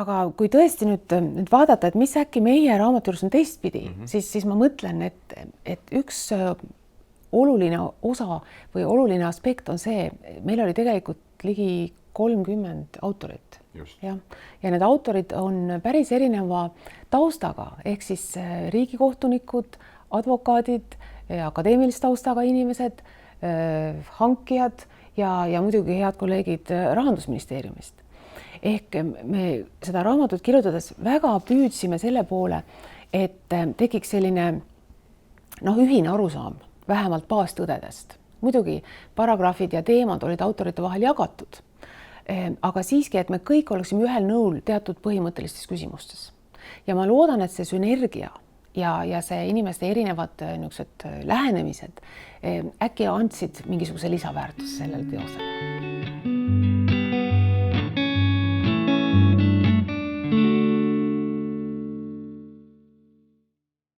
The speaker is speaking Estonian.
aga kui tõesti nüüd vaadata, et mis äkki meie raamatu juures on teistpidi, siis ma mõtlen, et üks oluline osa või oluline aspekt on see, meil oli tegelikult ligi 30 autorit. Ja need autorid on päris erineva taustaga, ehk siis riigikohtunikud, advokaadid, akadeemilise taustaga inimesed, hankijad ja muidugi head kolleegid Rahandusministeeriumist. Ehk me seda raamatut kirjutades väga püüdsime selle poole, et tekiks selline ühine arusaam, vähemalt baastõdedest. Muidugi paragrahvid ja teemad olid autorite vahel jagatud, aga siiski, et me kõik oleksime ühel nõul teatud põhimõttelistes küsimustes. Ja ma loodan, et see sünergia ja see inimeste erinevad niisugused lähenemised äkki andsid mingisuguse lisaväärtuse sellele teosele.